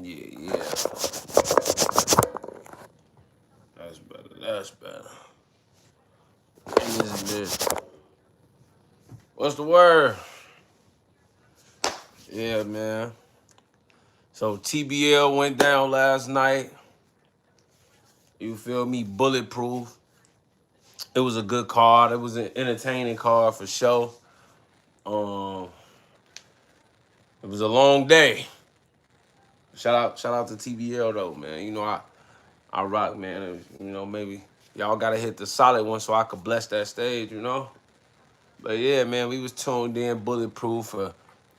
Yeah. That's better. That's better. This. What's the word? Yeah, man. So TBL went down last night. You feel me? Bulletproof. It was a good card. It was an entertaining card for sure. Um, it was a long day. Shout out to TBL though, man. You know I rock, man. You know maybe y'all gotta hit the solid one so I could bless that stage. You know. But yeah, man, we was tuned in Bulletproof for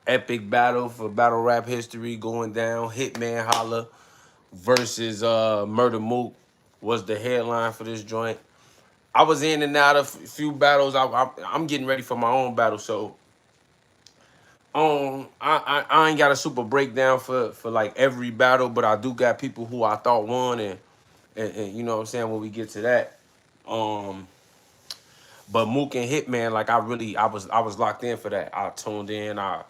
epic battle for battle rap history going down. Hitman Holla versus Murder Mook was the headline for this joint. I was in and out of a few battles. I'm getting ready for my own battle, so I ain't got a super breakdown for like every battle, but I do got people who I thought won, and you know what I'm saying when we get to that. Um, but Mook and Hitman, like I was locked in for that. I tuned in, I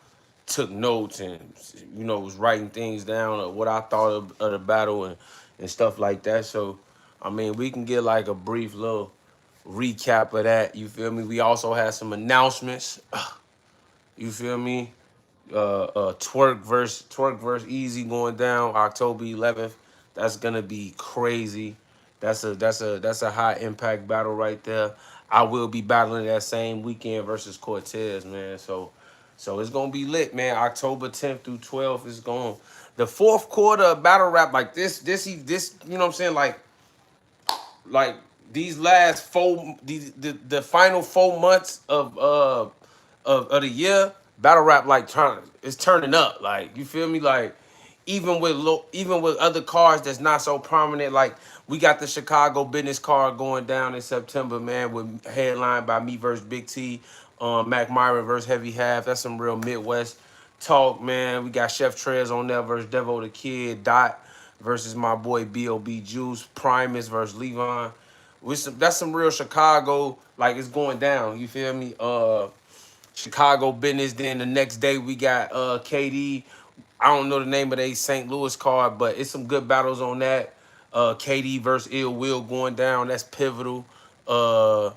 took notes, and was writing things down of what I thought of the battle and stuff like that. So I mean, we can get like a brief little recap of that. You feel me? We also had some announcements. You feel me? Twerk versus Easy going down October 11th. That's gonna be crazy. That's a high impact battle right there. I will be battling that same weekend versus Cortez, man. So it's gonna be lit, man. October 10th through 12th is going. The fourth quarter of battle rap like this, you know what I'm saying? Like these last the final 4 months of the year, battle rap like it's turning up. Like you feel me? Like even with other cars that's not so prominent, like we got the Chicago business card going down in September, man, with headline by me versus Big T, Mac Myron versus Heavy Half. That's some real Midwest talk, man. We got Chef Trez on there versus Devo the Kid, Dot versus my boy B.O.B. Juice, Primus versus Levon. That's some real Chicago, like it's going down. You feel me? Chicago business. Then the next day we got KD. I don't know the name of the St. Louis card, but it's some good battles on that. KD versus Ill Will going down. That's pivotal. Uh,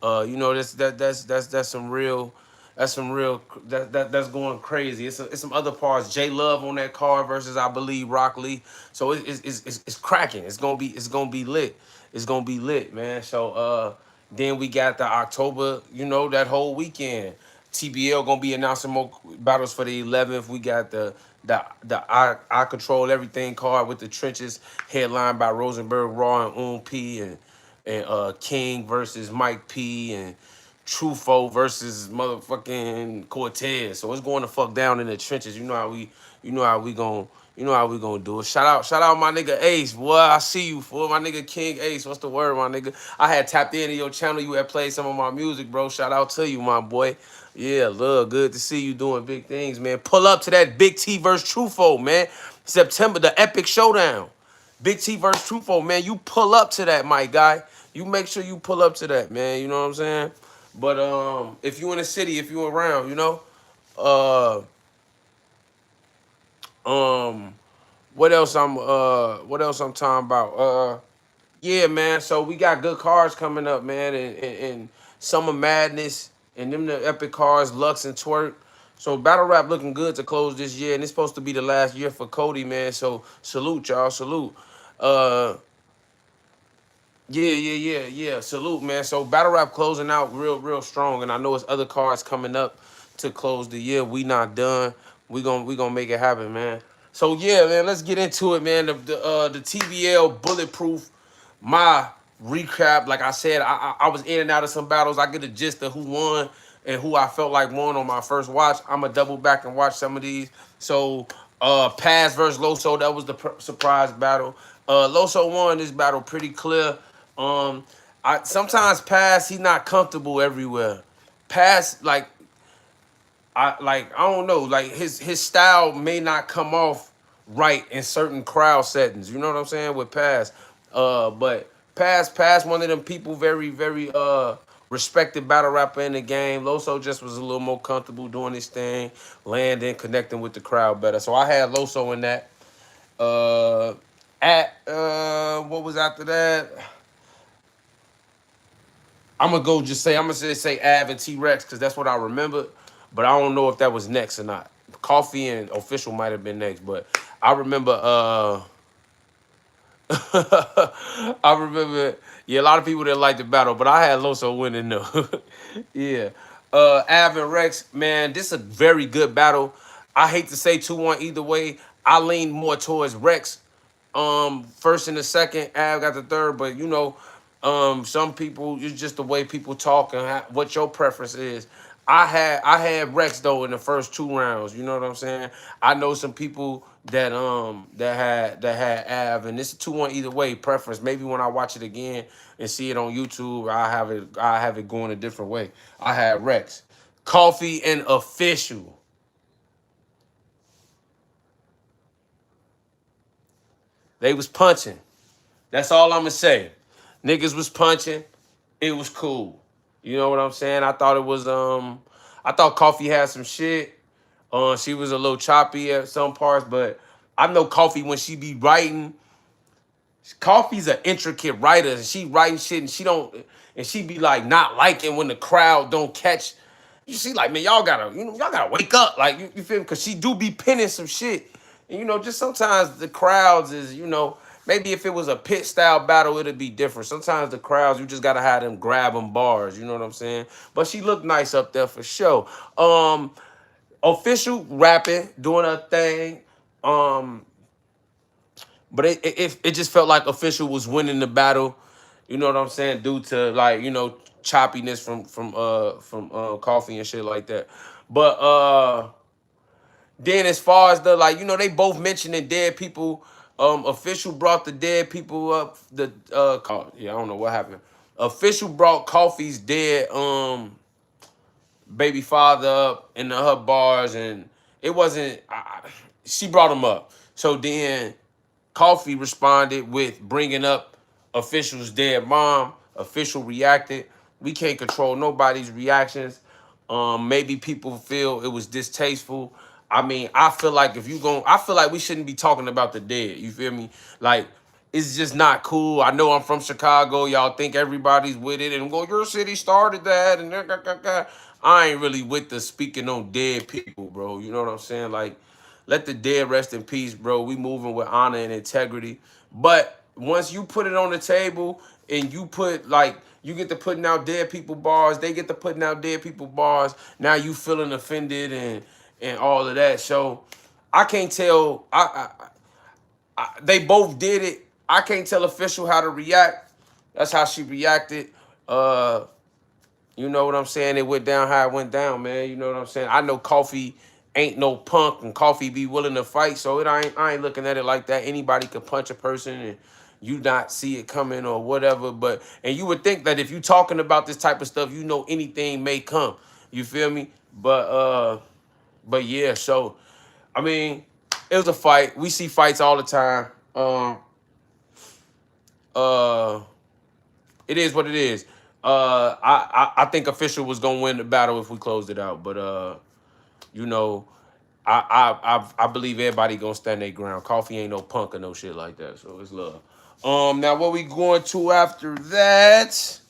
that's some real. That's going crazy. It's some other parts. J Love on that card versus I believe Rock Lee. So it's cracking. It's gonna be lit. It's gonna be lit, man. So then we got the October. That whole weekend. TBL gonna be announcing more battles for the 11th. We got the I Control Everything card with the trenches headlined by Rosenberg Raw and P and King versus Mike P and Trufo versus motherfucking Cortez. So it's going to fuck down in the trenches. You know how we gonna do it. Shout out my nigga Ace, boy. I see you, fool. My nigga King Ace. What's the word, my nigga? I had tapped into your channel. You had played some of my music, bro. Shout out to you, my boy. Yeah, love. Good to see you doing big things, man. Pull up to that Big T versus Trufo, man. September, the epic showdown. Big T versus Trufo, man. You pull up to that, my guy. You make sure you pull up to that, man. You know what I'm saying? But if you in the city, if you around, uh um what else I'm talking about? Yeah, man. So we got good cars coming up, man, and Summer Madness and them the epic cars, Lux and Twerk. So battle rap looking good to close this year, and it's supposed to be the last year for Cody, man. So salute, y'all, salute. Uh, yeah. Salute, man. So battle rap closing out real strong, and I know it's other cards coming up to close the year. We not done. We gonna make it happen, man. So yeah, man. Let's get into it, man. The TBL Bulletproof. My recap, like I said, I was in and out of some battles. I get the gist of who won and who I felt like won on my first watch. I'ma double back and watch some of these. So Paz versus Loso, that was the surprise battle. Loso won this battle pretty clear. I sometimes Paz he not comfortable everywhere. Paz I don't know, like his style may not come off right in certain crowd settings. You know what I'm saying with Paz. But Paz one of them people very respected battle rapper in the game. Loso just was a little more comfortable doing his thing, landing, connecting with the crowd better. So I had Loso in that. Uh, at what was after that? I'm gonna say Av and T Rex because that's what I remember, but I don't know if that was next or not. Coffee and Official might have been next, but I remember I remember, yeah, a lot of people didn't like the battle, but I had Loso winning though. Yeah. Av and Rex, man, this is a very good battle. I hate to say 2-1 either way. I lean more towards Rex. First and the second, Av got the third, but some people, it's just the way people talk and what your preference is. I had Rex though in the first 2 rounds. You know what I'm saying? I know some people that had Av, and this is 2-1 either way preference. Maybe when I watch it again and see it on YouTube, I have it going a different way. I had Rex, Coffee, and Official. They was punching. That's all I'm gonna say. Niggas was punching. It was cool. You know what I'm saying? I thought Coffee had some shit. She was a little choppy at some parts, but I know Coffee when she be writing. Coffee's an intricate writer, and she writing shit, and she be like not liking when the crowd don't catch. You see, like, man, y'all gotta wake up, like, you feel me? Because she do be pinning some shit, and just sometimes the crowds is, maybe if it was a pit style battle, it'd be different. Sometimes the crowds, you just gotta have them grab them bars, you know what I'm saying? But she looked nice up there for sure. Official rapping, doing her thing. Um, but it just felt like Official was winning the battle. You know what I'm saying? Due to, like, choppiness from Coffee and shit like that. But then as far as the, like, they both mentioning dead people. Official brought the dead people up. Yeah, I don't know what happened. Official brought Coffee's dead baby father up into her bars, and it wasn't. She brought him up. So then Coffee responded with bringing up Official's dead mom. Official reacted. We can't control nobody's reactions. Maybe people feel it was distasteful. I mean, I feel like we shouldn't be talking about the dead. You feel me? Like, it's just not cool. I know I'm from Chicago. Y'all think everybody's with it and go, your city started that, and I ain't really with the speaking on dead people, bro. You know what I'm saying? Like, let the dead rest in peace, bro. We moving with honor and integrity. But once you put it on the table and you put, like, you get to putting out dead people bars, they get to putting out dead people bars. Now you feeling offended and all of that. So I can't tell. They both did it. I can't tell Official how to react. That's how she reacted. Uh, you know what I'm saying? It went down how it went down, man. You know what I'm saying? I know Coffee ain't no punk, and Coffee be willing to fight, so I ain't looking at it like that. Anybody could punch a person and you not see it coming or whatever. And you would think that if you talking about this type of stuff, anything may come. You feel me? But yeah, so I mean, it was a fight. We see fights all the time. Uh it is what it is. I think Official was gonna win the battle if we closed it out, but you know, I believe everybody gonna stand their ground. Coffee ain't no punk or no shit like that, so it's love. Now what we going to after that?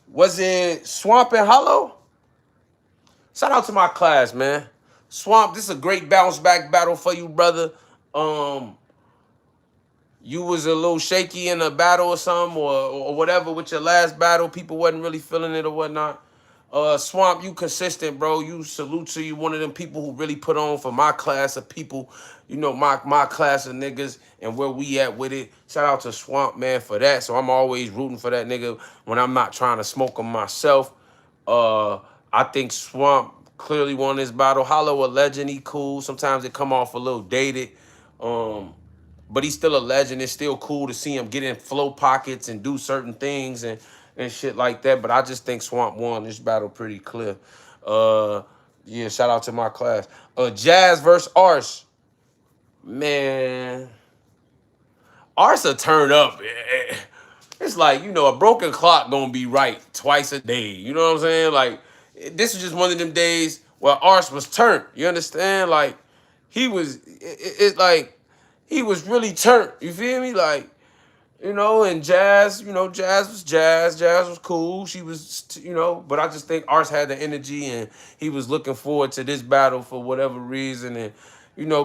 Was it Swamp and Hollow? Shout out to my class, man. Swamp, this is a great bounce back battle for you, brother. Um, you was a little shaky in a battle or something, or whatever with your last battle. People wasn't really feeling it or whatnot. Swamp, you consistent, bro. You salute to you. One of them people who really put on for my class of people. My class of niggas and where we at with it. Shout out to Swamp, man, for that. So I'm always rooting for that nigga when I'm not trying to smoke him myself. Uh, I think Swamp clearly won this battle. Hollow a legend, he cool. Sometimes it come off a little dated. Um, but he's still a legend. It's still cool to see him get in flow pockets and do certain things and shit like that. But I just think Swamp won this battle pretty clear. Uh, yeah, shout out to my class. Jazz versus Arse. Man, Arse a turn up. It's like, a broken clock gonna be right twice a day. You know what I'm saying? Like, this is just one of them days Well, Ars was turned. You understand? Like he was, like he was really turned. You feel me? Like and Jazz, Jazz was Jazz. Jazz was cool. She was, but I just think Ars had the energy, and he was looking forward to this battle for whatever reason, and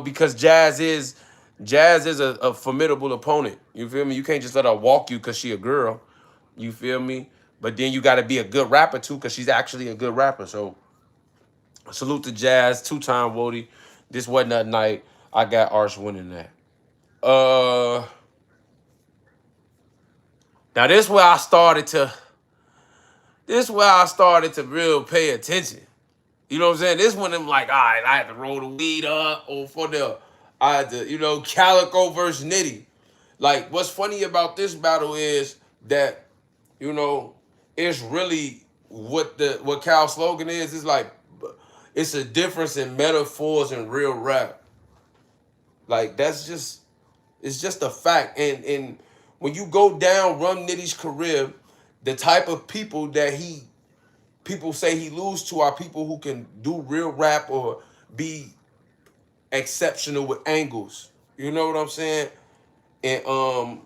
because Jazz is a formidable opponent. You feel me? You can't just let her walk you because she a girl. You feel me? But then you got to be a good rapper too, because she's actually a good rapper. So salute to Jazz, two-time Wody. This wasn't that night. I got Ars winning that. Now this where I started to real pay attention. You know what I'm saying? This one I'm like, all right, I had to roll the weed up, or I had to, Calico versus Nitty. Like, what's funny about this battle is that, it's really what Cal's slogan is. It's like, it's a difference in metaphors and real rap. Like, it's just a fact. And when you go down Rum Nitty's career, the type of people that people say he lose to are people who can do real rap or be exceptional with angles. You know what I'm saying? And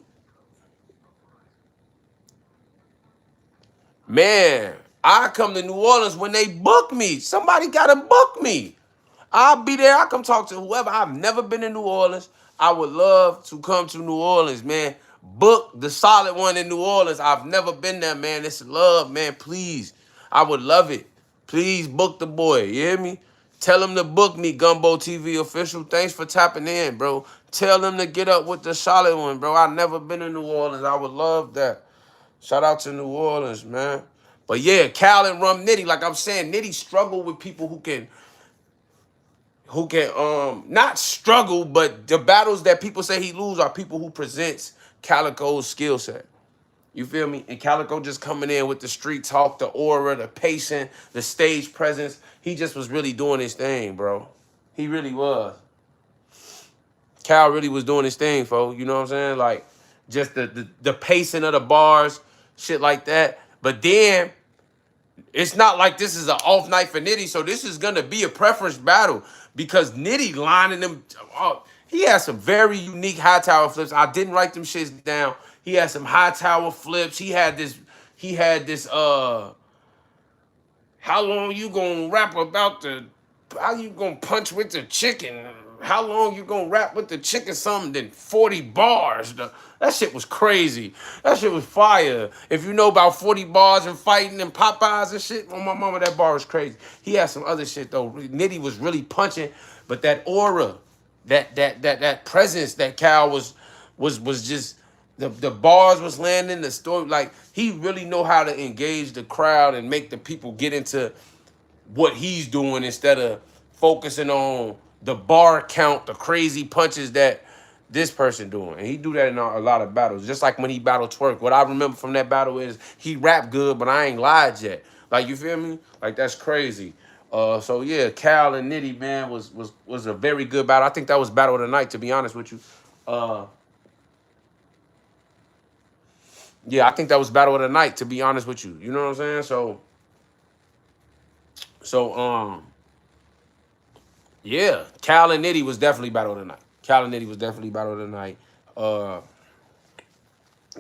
man, I come to New Orleans when they book me. Somebody gotta book me. I'll be there. I come talk to whoever. I've never been in New Orleans. I would love to come to New Orleans, man. Book the solid one in New Orleans. I've never been there, man. It's love, man. Please. I would love it. Please book the boy. You hear me? Tell him to book me, Gumbo TV official. Thanks for tapping in, bro. Tell him to get up with the solid one, bro. I've never been in New Orleans. I would love that. Shout out to New Orleans, man. But yeah, Cal and Rum Nitty, like I'm saying, Nitty struggle with people who can not struggle, but the battles that people say he lose are people who presents Calico's skill set. You feel me? And Calico just coming in with the street talk, the aura, the pacing, the stage presence. He just was really doing his thing, bro. He really was. Cal really was doing his thing, folks. You know what I'm saying? Like, just the pacing of the bars, shit like that. But then it's not like this is an off night for Nitty, so this is gonna be a preference battle because Nitty lining them up. He had some very unique high tower flips. I didn't write them shits down. He had some high tower flips. He had this how long you gonna rap about how you gonna punch with the chicken? How long you gonna rap with the chicken? Something than 40 bars. That shit was crazy. That shit was fire. If you know about 40 bars and fighting and Popeyes and shit, oh my mama, that bar was crazy. He had some other shit though. Nitty was really punching, but that aura, that presence that Cal was just the bars was landing, the story, like he really know how to engage the crowd and make the people get into what he's doing instead of focusing on the bar count, the crazy punches that this person doing. And he do that in a lot of battles. Just like when he battled Twerk. What I remember from that battle is he rapped good, but I ain't lied yet. Like, you feel me? Like, that's crazy. So yeah, Cal and Nitty, man, was a very good battle. I think that was battle of the night, to be honest with you. Yeah, I think that was battle of the night, to be honest with you. You know what I'm saying? So yeah, Cal and Nitty was definitely battle of the night. Cal and Nitty was definitely battle of the night.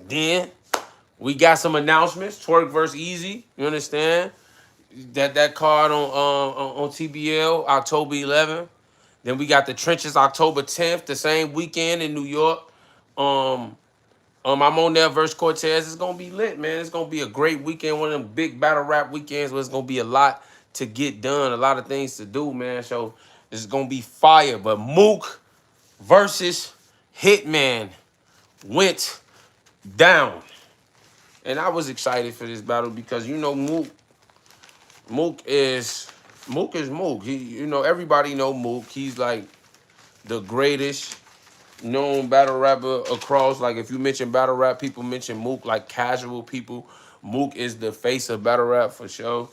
Then we got some announcements. Twerk versus Easy. You understand? That card on TBL October 11th. Then we got the Trenches October 10th, the same weekend in New York. I'm on there versus Cortez. It's gonna be lit, man. It's gonna be a great weekend, one of them big battle rap weekends where it's gonna be a lot to get done, a lot of things to do, man. So it's gonna be fire. But Mook versus Hitman went down. And I was excited for this battle because Mook is Mook. Everybody know Mook. He's like the greatest known battle rapper across. Like, if you mention battle rap, people mention Mook. Like, casual people, Mook is the face of battle rap for sure.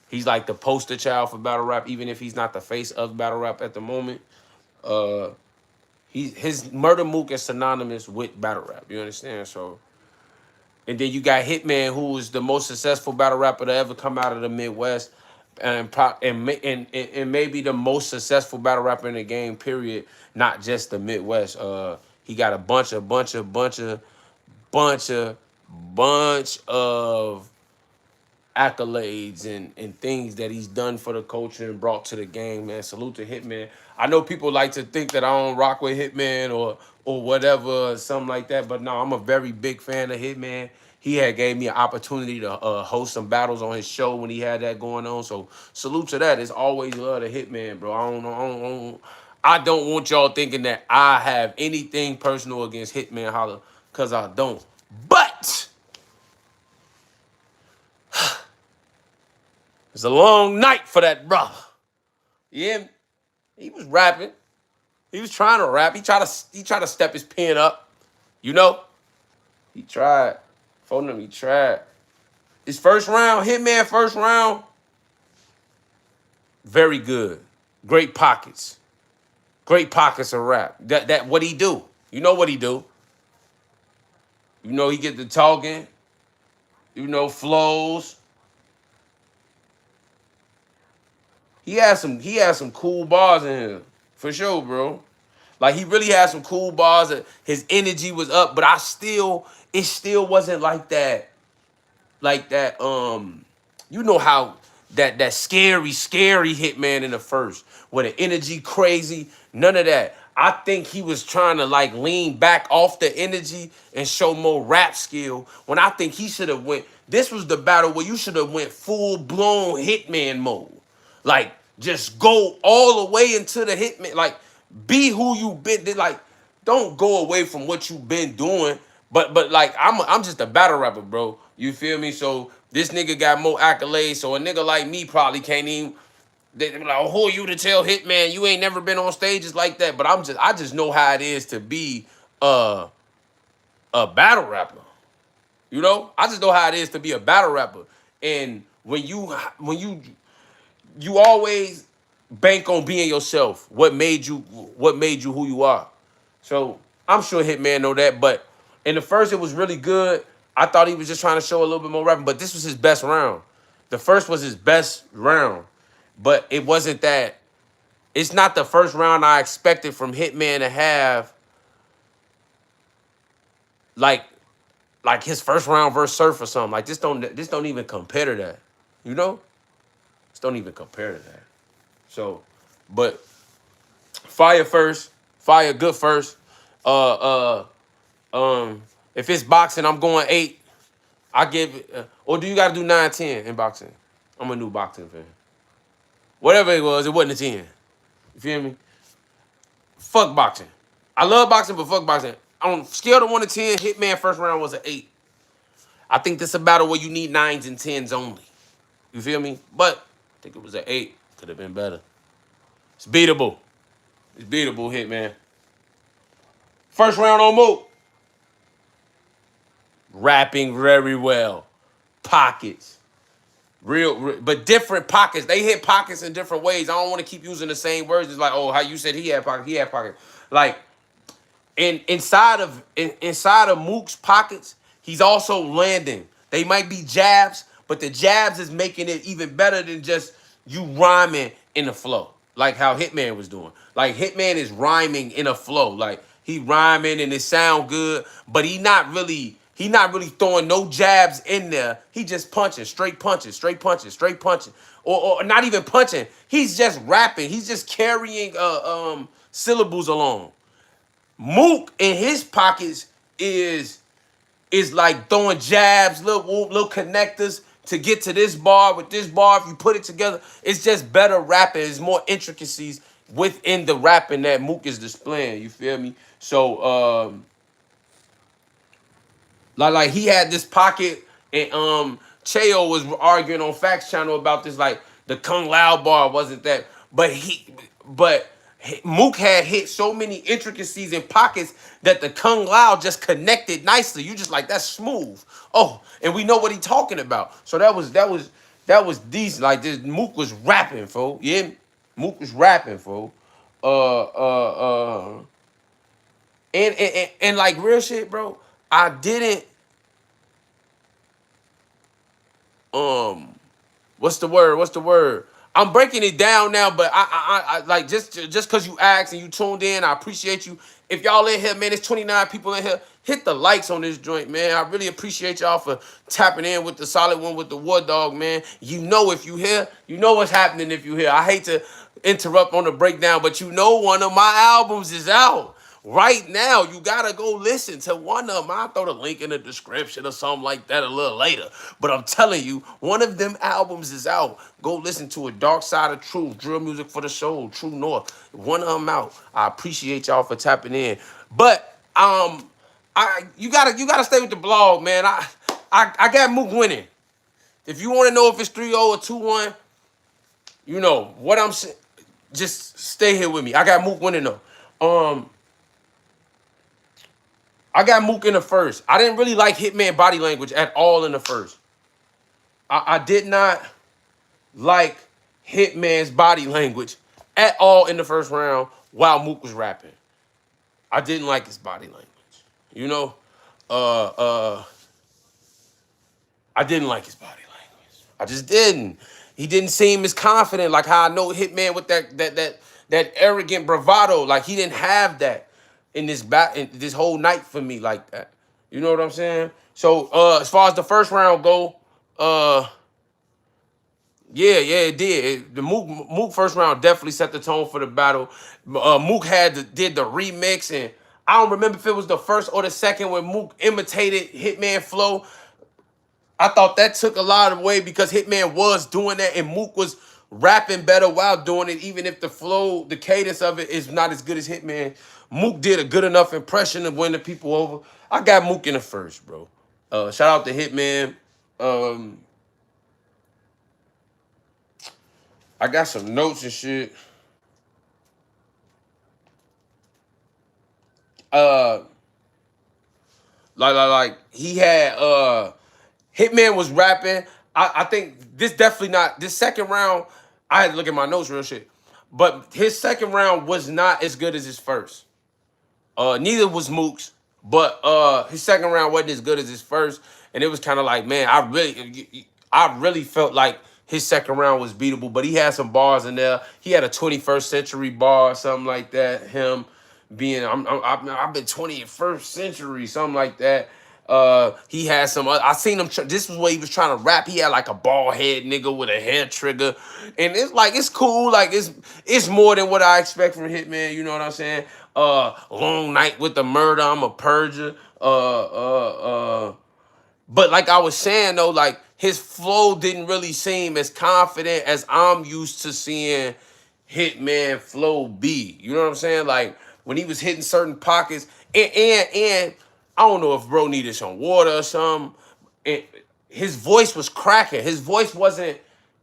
He's like the poster child for battle rap, even if he's not the face of battle rap at the moment. His Murder Mook is synonymous with battle rap. You understand? So, and then you got Hitman, who is the most successful battle rapper to ever come out of the Midwest. and maybe the most successful battle rapper in the game. Period. Not just the Midwest. He got a bunch of bunch of accolades and things that he's done for the culture and brought to the game, man. Salute to Hitman. I know people like to think that I don't rock with Hitman or whatever, or something like that, but no, I'm a very big fan of Hitman. He had gave me an opportunity to host some battles on his show when he had that going on. So salute to that. It's always love to Hitman, bro. I don't want y'all thinking that I have anything personal against Hitman Holla, because I don't. But it's a long night for that brother. Yeah, he was rapping. He was trying to rap. He tried to step his pen up. You know? He tried. Phone him, he tried. His first round, Hitman first round, very good. Great pockets. Great pockets of rap. That what he do. You know what he do. You know he get the talking. You know, flows. He had some cool bars in him. For sure, bro. Like he really had some cool bars. His energy was up, but it still wasn't like that. You know how that scary Hitman in the first, where the energy crazy, none of that. I think he was trying to like lean back off the energy and show more rap skill. When I think he should have went. This was the battle where you should have went full blown Hitman mode. Like, just go all the way into the Hitman. Like, be who you been. Like, don't go away from what you been doing. But like, I'm just a battle rapper, bro. You feel me? So this nigga got more accolades. So a nigga like me probably can't even. They be like, oh, who are you to tell Hitman you ain't never been on stages like that? But I just know how it is to be uh, a battle rapper. You know, I just know how it is to be a battle rapper. And when you always bank on being yourself. What made you who you are. So I'm sure Hitman know that. But in the first, it was really good. I thought he was just trying to show a little bit more rapping, but this was his best round. The first was his best round, but it wasn't that. It's not the first round I expected from Hitman to have like like his first round versus Surf or something. Like this don't even compare to that. You know? This don't even compare to that. So, but fire first, fire good first. Uh if it's boxing, I'm going 8. I give it, or do you got to do 9-10 in boxing? I'm a new boxing fan. Whatever it wasn't a 10. You feel me? Fuck boxing. I love boxing, but fuck boxing. On scale of 1 to 10, Hitman first round was an 8. I think this is a battle where you need 9s and 10s only. You feel me? But I think it was an 8. Could have been better. It's beatable. It's beatable, Hitman. First round on Mook. Rapping very well. Pockets. But different pockets. They hit pockets in different ways. I don't want to keep using the same words. It's like, oh, how you said he had pockets. He had pockets. Like, inside of Mook's pockets, he's also landing. They might be jabs, but the jabs is making it even better than just you rhyming in the flow, like how Hitman was doing. Like Hitman is rhyming in a flow, like he rhyming and it sound good, but he not really throwing no jabs in there. He just punching, straight punching, straight punching, straight punching, or not even punching. He's just rapping. He's just carrying syllables along. Mook in his pockets is like throwing jabs, little connectors to get to this bar with this bar. If you put it together, it's just better rapping. There's more intricacies within the rapping that Mook is displaying. You feel me? So like he had this pocket, and Cheo was arguing on Facts Channel about this, like the Kung Lao bar wasn't that, but Mook had hit so many intricacies and pockets that the Kung Lao just connected nicely. You just like, that's smooth. Oh, and we know what he talking about. So that was decent. Like this, Mook was rapping, folks. Yeah, Mook was rapping, folks. And like real shit, bro. I didn't um What's the word? What's the word? I'm breaking it down now, but I like just because you asked and you tuned in, I appreciate you. If y'all in here, man, there's 29 people in here. Hit the likes on this joint, man. I really appreciate y'all for tapping in with the solid one with the War Dog, man. You know if you here, you know what's happening if you here. I hate to interrupt on the breakdown, but you know one of my albums is out. Right now, you gotta go listen to one of them. I'll throw the link in the description or something like that a little later. But I'm telling you, one of them albums is out. Go listen to it. Dark Side of Truth, Drill Music for the Soul, True North. One of them out. I appreciate y'all for tapping in. But you gotta stay with the blog, man. I got Mook winning. If you want to know if it's 3-0 or 2-1, you know what I'm saying. Just stay here with me. I got Mook winning though. I got Mook in the first. I didn't really like Hitman body language at all in the first. I did not like Hitman's body language at all in the first round while Mook was rapping. I didn't like his body language. You know, uh, uh, I didn't like his body language. I just didn't. He didn't seem as confident like how I know Hitman with that arrogant bravado. Like he didn't have that in this whole night for me like that. You know what I'm saying? So as far as the first round go, yeah, it did. The Mook first round definitely set the tone for the battle. Mook did the remix, and I don't remember if it was the first or the second when Mook imitated Hitman flow. I thought that took a lot away because Hitman was doing that and Mook was rapping better while doing it, even if the flow, the cadence of it is not as good as Hitman. Mook did a good enough impression to win the people over. I got Mook in the first, bro. Shout out to Hitman. I got some notes and shit. Like he had Hitman was rapping. I think this definitely not this second round. I had to look at my notes real shit. But his second round was not as good as his first. Neither was Mook's, but his second round wasn't as good as his first. And it was kind of like, man, I really felt like his second round was beatable, but he had some bars in there. He had a 21st century bar or something like that. Him being, I've been 21st century, something like that. He had some. I seen him. This was what he was trying to rap. He had like a bald head nigga with a hair trigger, and it's like it's cool. Like it's more than what I expect from Hitman. You know what I'm saying? Long night with the murder. I'm a purger. But like I was saying though, like his flow didn't really seem as confident as I'm used to seeing Hitman flow be. You know what I'm saying? Like when he was hitting certain pockets, and I don't know if bro needed some water or something. And his voice was cracking. His voice wasn't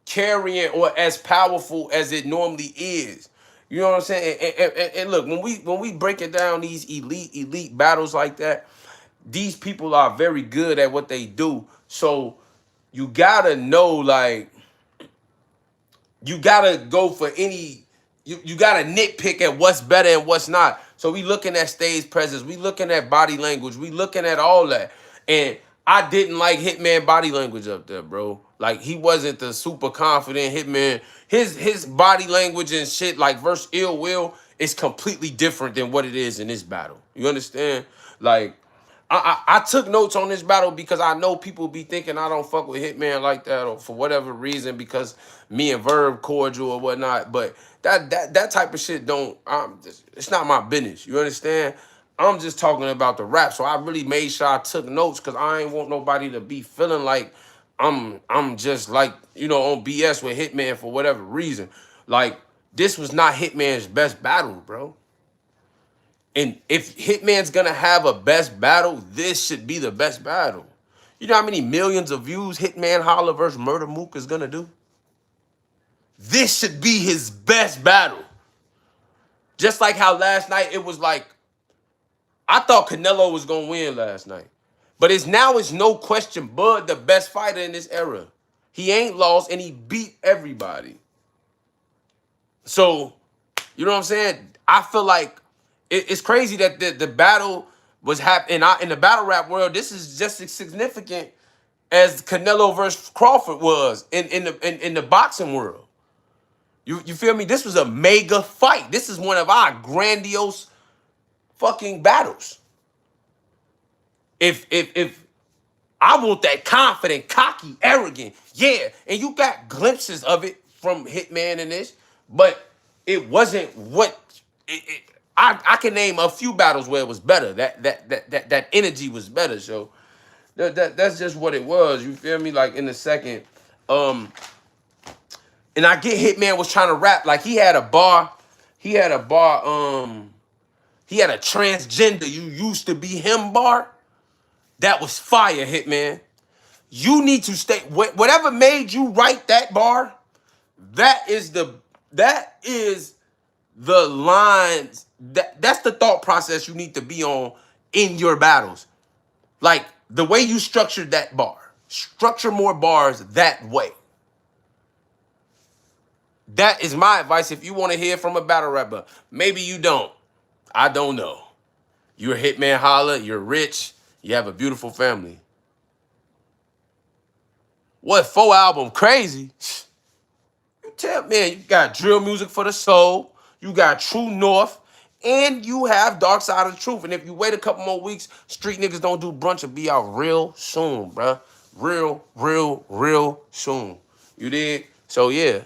carrying or as powerful as it normally is. You know what I'm saying? And look, when we break it down, these elite battles like that, these people are very good at what they do. So you gotta know, like, you gotta go for any. You gotta nitpick at what's better and what's not. So we looking at stage presence, we looking at body language, we looking at all that. And I didn't like Hitman body language up there, bro. Like he wasn't the super confident Hitman. His body language and shit, like versus Ill Will, is completely different than what it is in this battle. You understand? Like I took notes on this battle because I know people be thinking I don't fuck with Hitman like that or for whatever reason because me and Verb cordial or whatnot. But that type of shit it's not my business. You understand? I'm just talking about the rap. So I really made sure I took notes because I ain't want nobody to be feeling like I'm just like, you know, on BS with Hitman for whatever reason. Like this was not Hitman's best battle, bro. And if Hitman's gonna have a best battle, this should be the best battle. You know how many millions of views Hitman Holla versus Murder Mook is gonna do? This should be his best battle. Just like how last night it was like, I thought Canelo was gonna win last night. But it's no question Bud the best fighter in this era. He ain't lost and he beat everybody. So, you know what I'm saying? I feel like it's crazy that the battle was happening in the battle rap world. This is just as significant as Canelo versus Crawford was in the boxing world. You feel me? This was a mega fight. This is one of our grandiose fucking battles. If I want that confident, cocky, arrogant, yeah, and you got glimpses of it from Hitman in this, but it wasn't what I can name a few battles where it was better. That energy was better. So that's just what it was. You feel me? Like in the second, and I get Hitman was trying to rap like he had a bar, he had a bar, he had a transgender you used to be him bar. That was fire, Hitman. You need to stay. Whatever made you write that bar, that is the lines. That's the thought process you need to be on in your battles. Like the way you structured that bar. Structure more bars that way. That is my advice if you want to hear from a battle rapper. Maybe you don't. I don't know. You're a Hitman Holla. You're rich. You have a beautiful family. What 4 album? Crazy. You tell man, you got drill music for the soul. You got True North. And you have Dark Side of the Truth. And if you wait a couple more weeks, Street Niggas Don't Do Brunch will be out real soon, bruh. Real soon. You did? So yeah.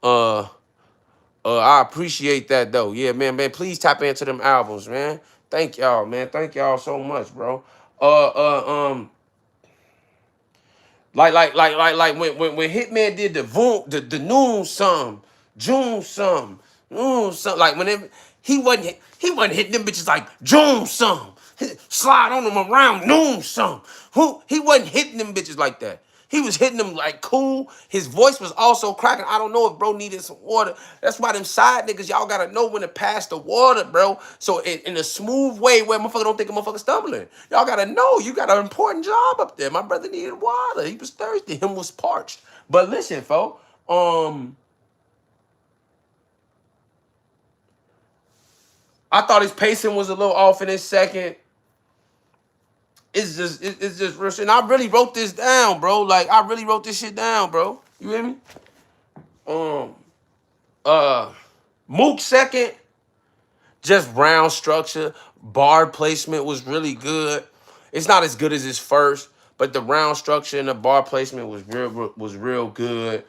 I appreciate that though. Yeah, man. Please tap into them albums, man. Thank y'all, man. Thank y'all so much, bro. Like when Hitman did the noon some, June some, noon some. Like he wasn't hitting them bitches like June some, slide on them around noon some. He wasn't hitting them bitches like that. He was hitting them like cool. His voice was also cracking. I don't know if bro needed some water. That's why them side niggas, y'all gotta know when to pass the water, bro. So in a smooth way where motherfucker don't think a motherfucker stumbling. Y'all gotta know you got an important job up there. My brother needed water. He was thirsty. Him was parched. But listen, folks. I thought his pacing was a little off in his second. It's just real shit. And I really wrote this down, bro. Like I really wrote this shit down, bro. You hear me? Mook second, just round structure, bar placement was really good. It's not as good as his first, but the round structure and the bar placement was real good.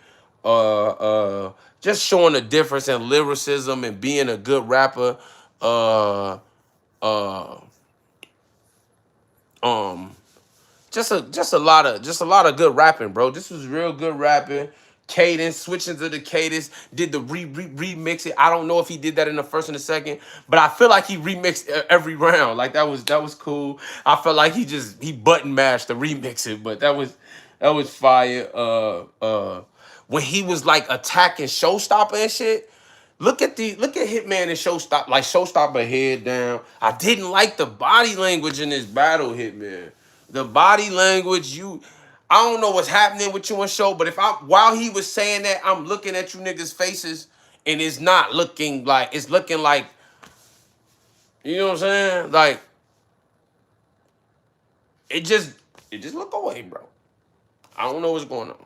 Just showing the difference in lyricism and being a good rapper. Uh, uh, um, just a lot of good rapping, bro. This was real good rapping. Cadence, switching to the cadence, did the remix it. I don't know if he did that in the first and the second, but I feel like he remixed every round. Like that was cool. I felt like he button mashed to remix it, but that was fire. When he was like attacking Showstopper and shit. Look at Hitman and Showstopper head down. I didn't like the body language in this battle, Hitman. The body language, I don't know what's happening with you and Show, but while he was saying that, I'm looking at you niggas' faces, and it's not looking like, it's looking like, you know what I'm saying? Like, it just look away, bro. I don't know what's going on.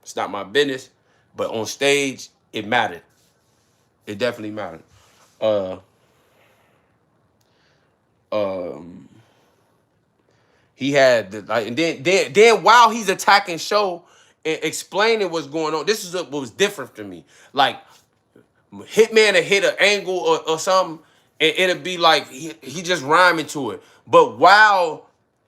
It's not my business, but on stage, it mattered. It definitely mattered. He had and then while he's attacking Show and explaining what's going on, this is what was different to me. Like Hitman to hit an angle or something, and it'll be like he just rhyming to it. But while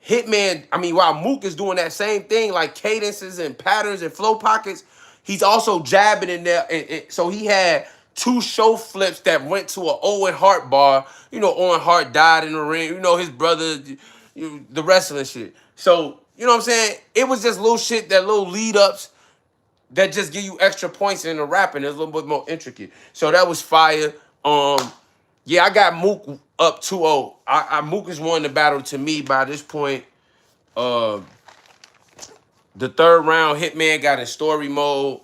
Mook is doing that same thing, like cadences and patterns and flow pockets, he's also jabbing in there. So he had two Show flips that went to an Owen Hart bar. You know, Owen Hart died in the ring. You know, his brother, the wrestling shit. So, you know what I'm saying? It was just little shit, that little lead ups that just give you extra points in the rapping. It's a little bit more intricate. So that was fire. Yeah, I got Mook up 2-0. Mook has won the battle to me by this point. The third round, Hitman got in story mode.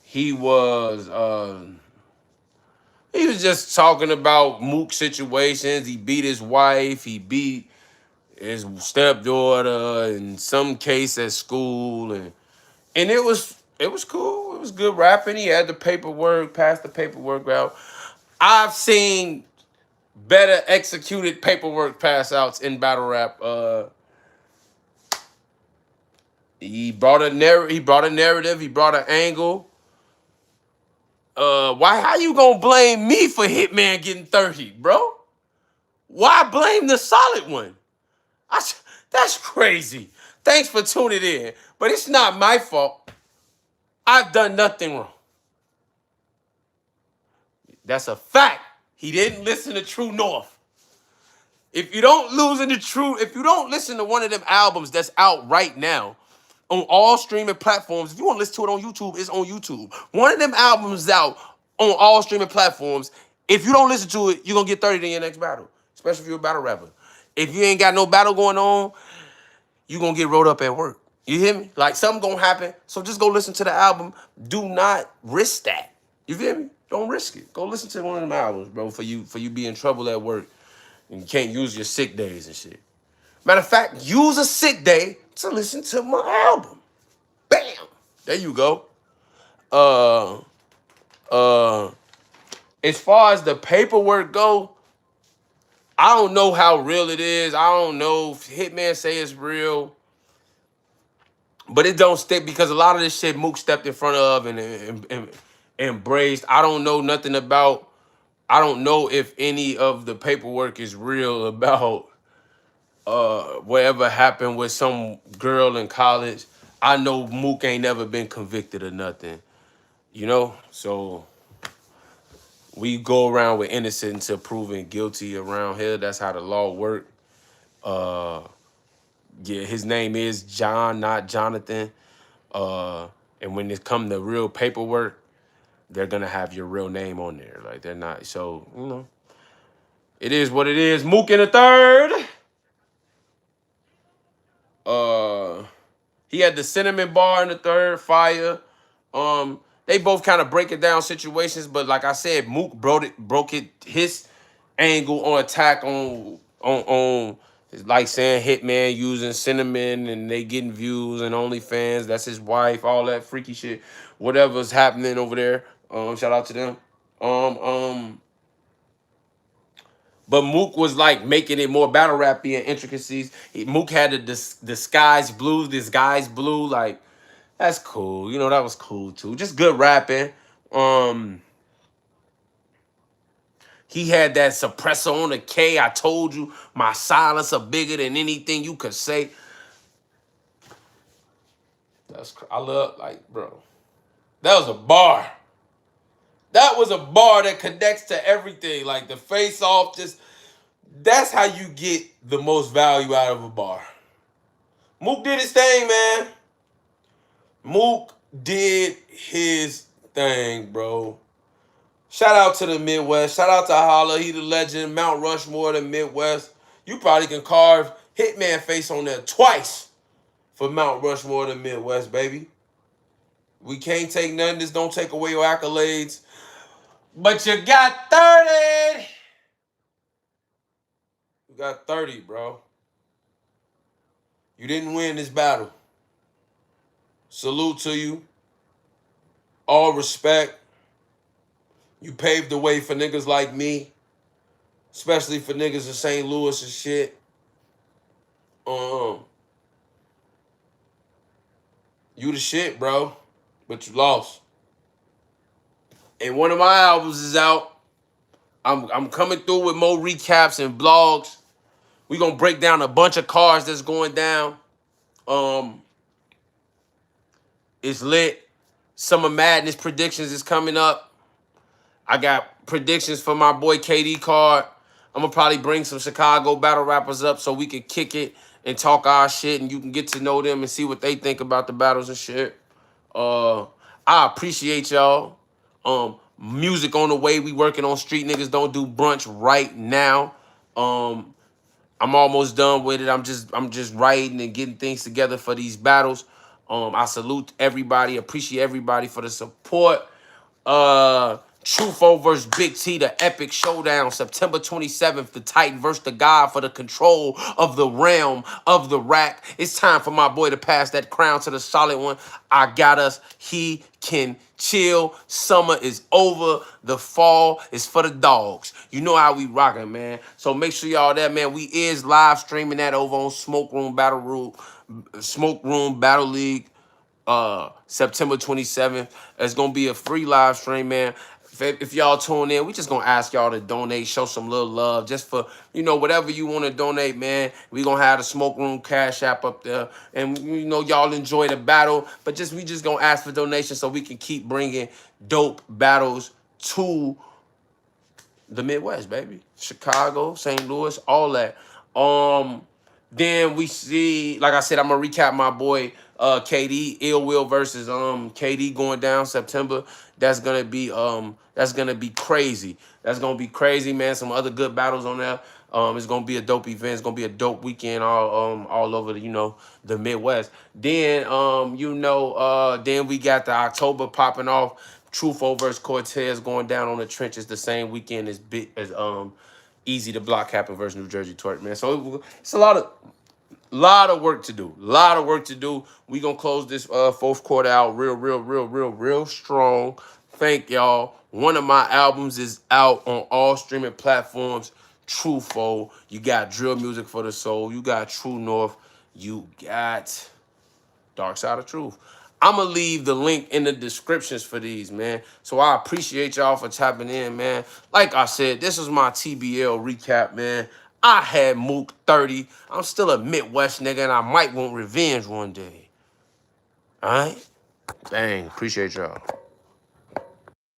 He was just talking about Mook situations. He beat his wife. He beat his stepdaughter, in some case at school, and it was cool. It was good rapping. He had the paperwork, passed the paperwork out. I've seen better executed paperwork pass outs in battle rap. He brought a narrative. He brought an angle. Why? How you gonna blame me for Hitman getting 30, bro? Why blame the solid one? That's crazy. Thanks for tuning in, but it's not my fault. I've done nothing wrong. That's a fact. He didn't listen to True North. If you don't if you don't listen to one of them albums that's out right now on all streaming platforms, if you want to listen to it on YouTube, it's on YouTube. One of them albums out on all streaming platforms. If you don't listen to it, you're gonna get 30 in your next battle, especially if you're a battle rapper. If you ain't got no battle going on, you're gonna get rolled up at work. You hear me? Like something gonna happen. So just go listen to the album. Do not risk that. You feel me? Don't risk it. Go listen to one of them albums, bro, for you be in trouble at work and you can't use your sick days and shit. Matter of fact, use a sick day to listen to my album. Bam! There you go. Uh as far as the paperwork go, I don't know how real it is. I don't know if Hitman say it's real. But it don't stick because a lot of this shit Mook stepped in front of and embraced. I don't know nothing about. I don't know if any of the paperwork is real about whatever happened with some girl in college. I know Mook ain't never been convicted of nothing, you know. So we go around with innocent until proven guilty around here. That's how the law works. Yeah, his name is John, not Jonathan. And when it come to real paperwork, they're gonna have your real name on there. Like they're not. So it is what it is. Mook in the third. He had the cinnamon bar in the third. Fire. They both kind of break it down situations, but like I said, Mook broke it his angle on attack on like saying Hitman using cinnamon and they getting views and OnlyFans. That's his wife, all that freaky shit. Whatever's happening over there. Shout out to them. But Mook was like making it more battle rappy and intricacies. Mook had the disguise blue. Like that's cool. You know that was cool too. Just good rapping. He had that suppressor on the K. I told you my silencer bigger than anything you could say. I love like bro. That was a bar. That was a bar that connects to everything. Like the face off, just that's how you get the most value out of a bar. Mook did his thing, man. Mook did his thing, bro. Shout out to the Midwest. Shout out to Holla. He the legend. Mount Rushmore, the Midwest. You probably can carve Hitman face on there twice for Mount Rushmore, the Midwest, baby. We can't take nothing. This don't take away your accolades. But you got 30. You got 30, bro. You didn't win this battle. Salute to you. All respect. You paved the way for niggas like me. Especially for niggas in St. Louis and shit. You the shit, bro. But you lost. And one of my albums is out. I'm coming through with more recaps and blogs. We gonna break down a bunch of cards that's going down. It's lit. Summer Madness predictions is coming up. I got predictions for my boy KD card. I'm gonna probably bring some Chicago battle rappers up so we can kick it and talk our shit and you can get to know them and see what they think about the battles and shit. I appreciate y'all. Music on the way. We working on Street Niggas Don't Do Brunch right now. I'm almost done with it. I'm just writing and getting things together for these battles. I salute everybody, appreciate everybody for the support. Trufo versus Big T, the epic showdown, September 27th, the Titan versus the God for the control of the realm of the rack. It's time for my boy to pass that crown to the solid one. I got us. He can chill. Summer is over. The fall is for the dogs. You know how we rocking, man. So make sure y'all there, man. We is live streaming that over on Smoke Room Battle League. September 27th. It's gonna be a free live stream, man. If y'all tune in, we just gonna ask y'all to donate, show some little love, just for, you know, whatever you want to donate, man. We gonna have the Smoke Room Cash App up there, and you know y'all enjoy the battle, but we just gonna ask for donations so we can keep bringing dope battles to the Midwest, baby. Chicago, St. Louis, all that. Then we see, like I said, I'm gonna recap my boy KD, Ill Will versus KD going down September. That's gonna be crazy. That's gonna be crazy, man. Some other good battles on there. It's gonna be a dope event. It's gonna be a dope weekend all over the, you know, the Midwest. Then then we got the October popping off. Trufo versus Cortez going down on the trenches the same weekend as Easy to Block happened versus New Jersey Twerk, man. So it's a lot of work to do. A lot of work to do. We gonna close this fourth quarter out real strong. Thank y'all. One of my albums is out on all streaming platforms. Trufo. You got Drill Music for the Soul. You got True North. You got Dark Side of Truth. I'm going to leave the link in the descriptions for these, man. So I appreciate y'all for tapping in, man. Like I said, this was my TBL recap, man. I had Mook 30. I'm still a Midwest nigga, and I might want revenge one day. All right? Dang, appreciate y'all.